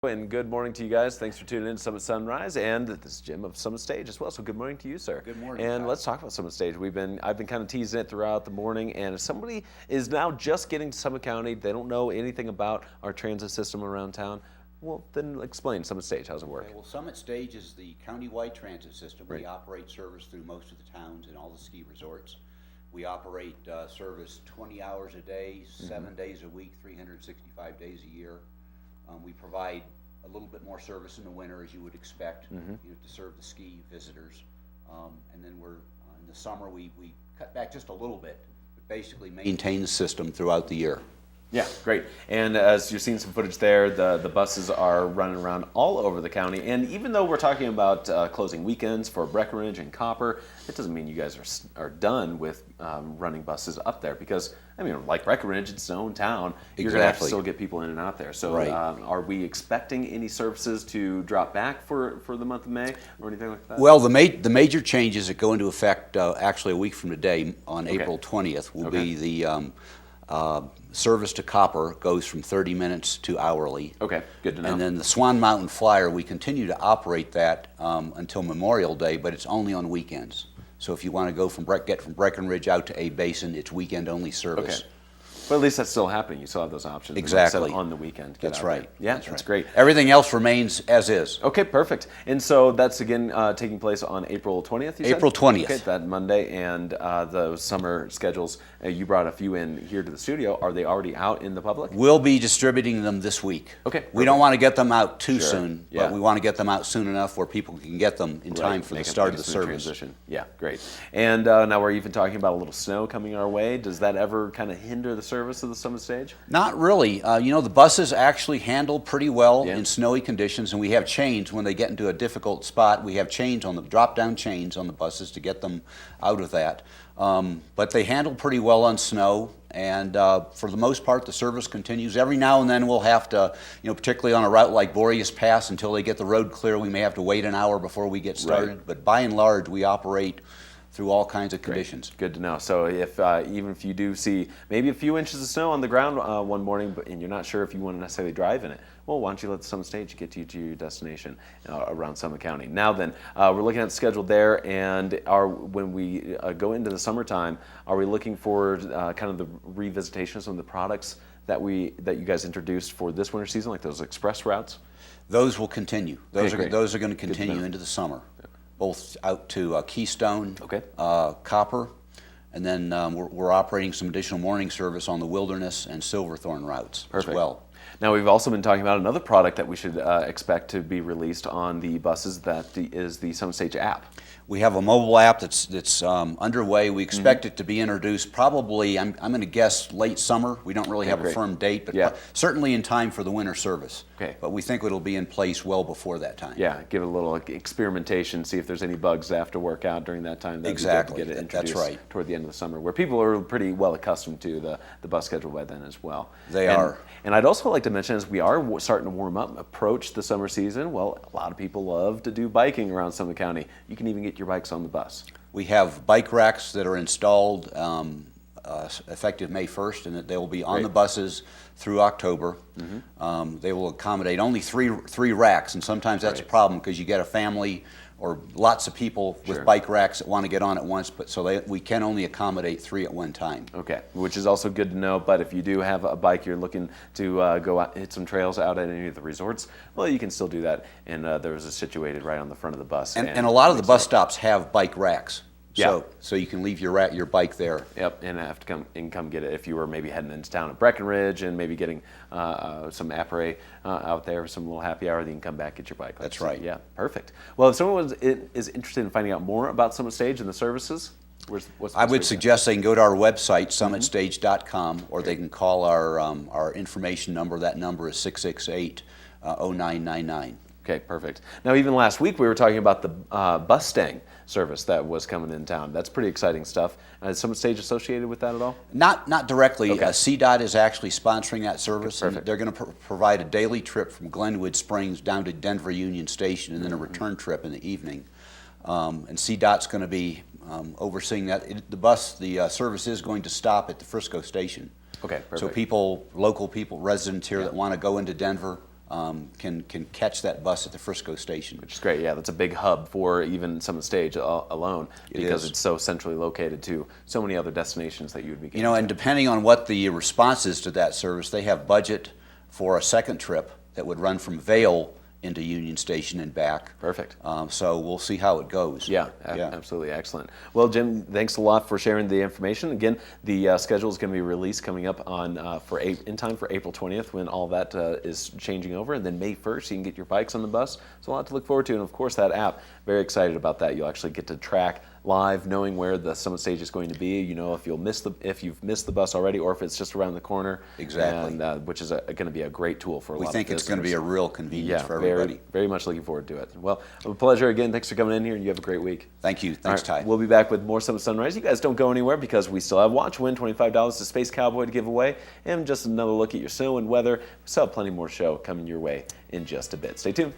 And good morning to you guys. Thanks for tuning in to Summit Sunrise, and this is Jim of Summit Stage as well. So good morning to you, sir. Good morning. And let's talk about Summit Stage. I've been kind of teasing it throughout the morning, and if somebody is now just getting to Summit County, they don't know anything about our transit system around town, well, then explain Summit Stage. How's it work? Okay, well, Summit Stage is the county-wide transit system. Right. We operate service through most of the towns and all the ski resorts. We operate service 20 hours a day, 7 days a week, 365 days a year. We provide a little bit more service in the winter, as you would expect, to serve the ski visitors. And then in the summer, we cut back just a little bit, but basically maintain the system throughout the year. Yeah, great. And as you're seeing some footage there, the buses are running around all over the county. And even though we're talking about closing weekends for Breckenridge and Copper, it doesn't mean you guys are done with running buses up there, because, I mean, like Breckenridge, it's its own town. You're going to have to still get people in and out there. So Right. Are we expecting any services to drop back for the month of May or anything like that? Well, the major changes that go into effect actually a week from today on April 20th will be the service to Copper goes from 30 minutes to hourly. Okay, good to know. And then the Swan Mountain Flyer, we continue to operate that until Memorial Day, but it's only on weekends. So if you want to go get from Breckenridge out to Abe Basin, it's weekend-only service. Okay. But at least that's still happening. You still have those options. Exactly. On the weekend. That's right. Yeah, that's great. Everything else remains as is. Okay, perfect. And so that's again taking place on April 20th, you said? April 20th. Okay, that Monday. And the summer schedules, you brought a few in here to the studio. Are they already out in the public? We'll be distributing them this week. Okay. We don't want to get them out too soon, Yeah. but we want to get them out soon enough where people can get them in time for the start of the service. Transition. Yeah, great. And now we're even talking about a little snow coming our way. Does that ever kind of hinder the service of the Summit Stage? Not really. The buses actually handle pretty well Yeah. in snowy conditions, and we have chains when they get into a difficult spot. We have chains on the drop-down chains on the buses to get them out of that. But they handle pretty well on snow, and for the most part, the service continues. Every now and then we'll have to, particularly on a route like Boreas Pass, until they get the road clear, we may have to wait an hour before we get started. Right. But by and large, we operate through all kinds of conditions. Good to know. So if even if you do see maybe a few inches of snow on the ground one morning, and you're not sure if you want to necessarily drive in it, well, why don't you let the Summit Stage get you to your destination around Summit County? Now then, we're looking at the schedule there, and when we go into the summertime, are we looking for kind of the revisitation of some of the products that you guys introduced for this winter season, like those express routes? Those will continue. Those are going to continue know. into the summer, both out to Keystone, Okay. Copper, and then we're operating some additional morning service on the Wilderness and Silverthorne routes as well. Now, we've also been talking about another product that we should expect to be released on the buses, that is the Summit Stage app. We have a mobile app that's underway. We expect it to be introduced probably, I'm going to guess, late summer. We don't really have a firm date, but certainly in time for the winter service. Okay. But we think it'll be in place well before that time. Yeah, give it a little experimentation, see if there's any bugs that have to work out during that time. Exactly. To get it introduced That's right. toward the end of the summer, where people are pretty well accustomed to the bus schedule by then as well. They are. And I'd also like to mention, as we are starting to warm up, approach the summer season, well, a lot of people love to do biking around Summit County. You can even get your bikes on the bus. We have bike racks that are installed effective May 1st, and that they will be on the buses through October. They will accommodate only three racks, and sometimes that's a problem because you get a family or lots of people with bike racks that want to get on at once, but we can only accommodate 3 at one time. Okay, which is also good to know. But if you do have a bike, you're looking to go out, hit some trails out at any of the resorts, well, you can still do that. And there's a situated right on the front of the bus. And a lot of the bus stops have bike racks. So you can leave your bike there. Yep, and have to come get it if you were maybe heading into town at Breckenridge and maybe getting some après out there, some little happy hour, then you can come back, get your bike. That's right. Yeah, perfect. Well, if someone is interested in finding out more about Summit Stage and the services, I would suggest they can go to our website, summitstage.com, or they can call our information number. That number is 668-0999. Okay, perfect. Now, even last week we were talking about the Bustang service that was coming in town. That's pretty exciting stuff. Is Summit Stage associated with that at all? Not directly. Okay. CDOT is actually sponsoring that service. Perfect. And they're going to provide a daily trip from Glenwood Springs down to Denver Union Station, and then a return trip in the evening. And CDOT's going to be overseeing that. The service is going to stop at the Frisco station. Okay, perfect. So local people, residents here that want to go into Denver, can catch that bus at the Frisco station. Which is great. Yeah, that's a big hub for even Summit Stage alone because is. it's so centrally located to so many other destinations that you would be getting You know, to. and depending on what the response is to that service, they have budget for a second trip that would run from Vail into Union Station and back. Perfect. So we'll see how it goes. Yeah, absolutely. Excellent. Well, Jim, thanks a lot for sharing the information. Again, the schedule is going to be released coming up on in time for April 20th when all that is changing over. And then May 1st, you can get your bikes on the bus. So a lot to look forward to. And, of course, that app, very excited about that. You'll actually get to track live, knowing where the Summit Stage is going to be. You know if you've missed the bus already or if it's just around the corner. Exactly. And, which is going to be a great tool for a lot of We think it's going to be a real convenience for everybody. Very much looking forward to it. Well, a pleasure again. Thanks for coming in here, and you have a great week. Thank you. Thanks, All right, Ty. We'll be back with more Summit Sunrise. You guys don't go anywhere because we still have Watch Win, $25 to Space Cowboy to give away, and just another look at your snow and weather. We still have plenty more show coming your way in just a bit. Stay tuned.